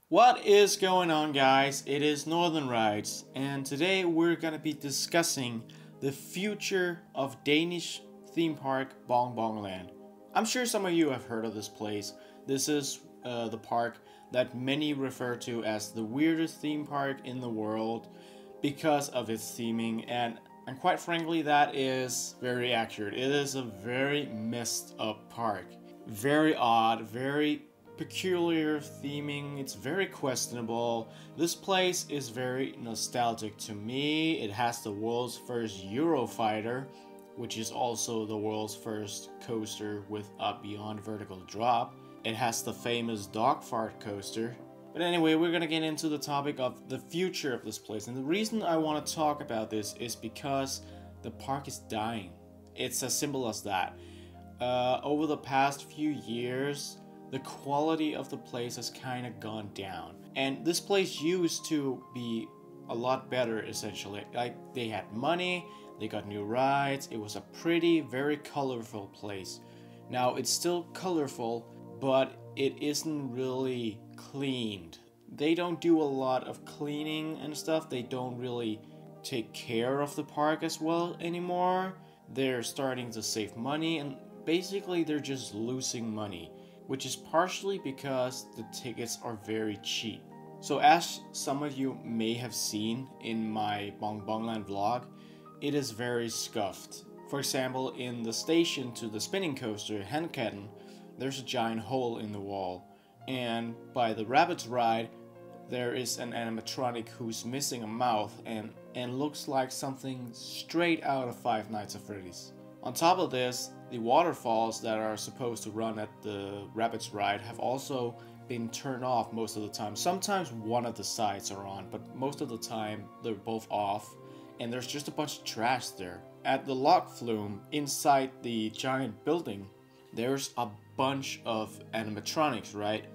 What is going on, guys? It is Northern Rides, and today we're gonna be discussing the future of Danish theme park BonBon-Land. I'm sure some of you have heard of this place. This is the park that many refer to as the weirdest theme park in the world because of its theming, and quite frankly, that is very accurate. It is a very messed up park. Very odd, very peculiar theming. It's very questionable. This place is very nostalgic to me. It has the world's first Eurofighter, which is also the world's first coaster with a beyond vertical drop. It has the famous dog fart coaster. But anyway, we're gonna get into the topic of the future of this place. And the reason I want to talk about this is because the park is dying. It's as simple as that. Over the past few years, the quality of the place has kind of gone down. And this place used to be a lot better, essentially. Like, they had money, they got new rides, it was a pretty, very colorful place. Now, it's still colorful, but it isn't really cleaned. They don't do a lot of cleaning and stuff. They don't really take care of the park as well anymore. They're starting to save money, and basically they're just losing money, which is partially because the tickets are very cheap. So as some of you may have seen in my BonBon-Land vlog, it is very scuffed. For example, in the station to the spinning coaster, Holmegaard, there's a giant hole in the wall. And by the Rabbit's ride, there is an animatronic who's missing a mouth and looks like something straight out of Five Nights at Freddy's. On top of this, the waterfalls that are supposed to run at the Rabbit's ride have also been turned off most of the time. Sometimes one of the sides are on, but most of the time they're both off, and there's just a bunch of trash there. At the log flume inside the giant building, there's a bunch of animatronics, right?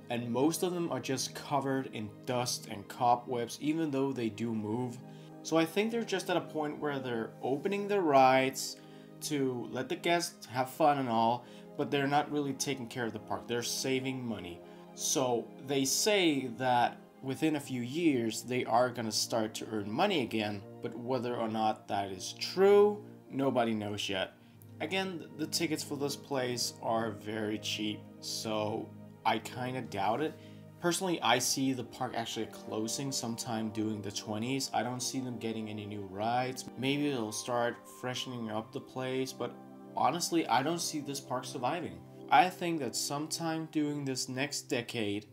And most of them are just covered in dust and cobwebs, even though they do move. So I think they're just at a point where they're opening the rides to let the guests have fun and all, but they're not really taking care of the park. They're saving money. So they say that within a few years they are gonna start to earn money again, but whether or not that is true, nobody knows yet. Again, the tickets for this place are very cheap, so I kinda doubt it. Personally, I see the park actually closing sometime during the 20s. I don't see them getting any new rides. Maybe they'll start freshening up the place, but honestly, I don't see this park surviving. I think that sometime during this next decade,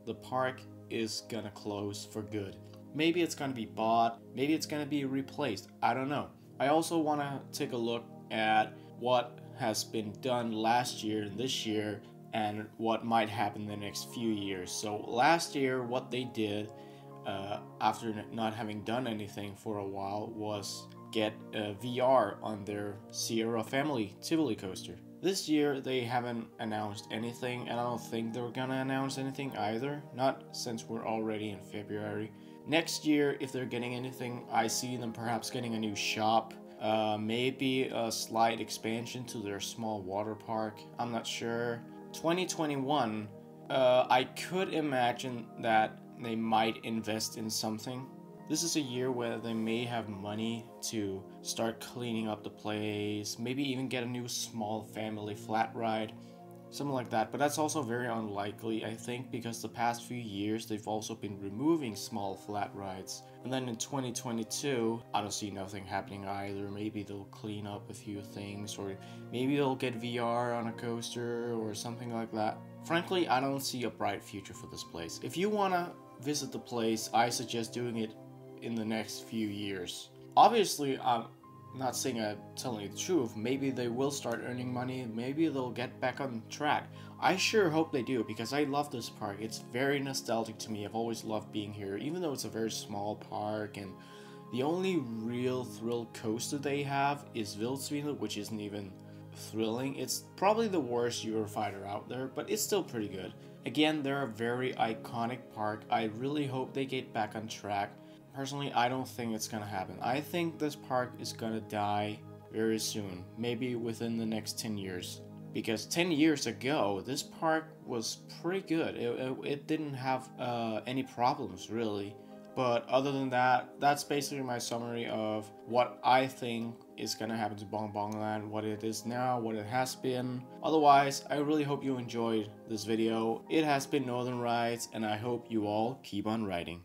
the park is gonna close for good. Maybe it's gonna be bought, maybe it's gonna be replaced, I don't know. I also wanna take a look at what has been done last year and this year, and what might happen in the next few years. So last year, what they did after not having done anything for a while was get VR on their Sierra Family Tivoli coaster. This year they haven't announced anything, and I don't think they're gonna announce anything either, not since we're already in February. Next year, if they're getting anything, I see them perhaps getting a new shop, maybe a slight expansion to their small water park, I'm not sure. 2021, I could imagine that they might invest in something. This is a year where they may have money to start cleaning up the place, maybe even get a new small family flat ride, something like that. But that's also very unlikely, I think, because the past few years they've also been removing small flat rides. And then in 2022, I don't see nothing happening either. Maybe they'll clean up a few things, or maybe they'll get VR on a coaster or something like that. Frankly, I don't see a bright future for this place. If you want to visit the place, I suggest doing it in the next few years. Obviously, I'm not saying I'm telling you the truth. Maybe they will start earning money, maybe they'll get back on track. I sure hope they do, because I love this park. It's very nostalgic to me. I've always loved being here, even though it's a very small park, and the only real thrill coaster they have is Vild-Svinet, which isn't even thrilling. It's probably the worst Eurofighter out there, but it's still pretty good. Again, they're a very iconic park. I really hope they get back on track. Personally, I don't think it's gonna happen. I think this park is gonna die very soon, maybe within the next 10 years. because 10 years ago this park was pretty good. It didn't have any problems really. But other than that, that's basically my summary of what I think is gonna happen to BonBon-Land, what it is now, what it has been. Otherwise, I really hope you enjoyed this video. It has been Northern Rides, and I hope you all keep on riding.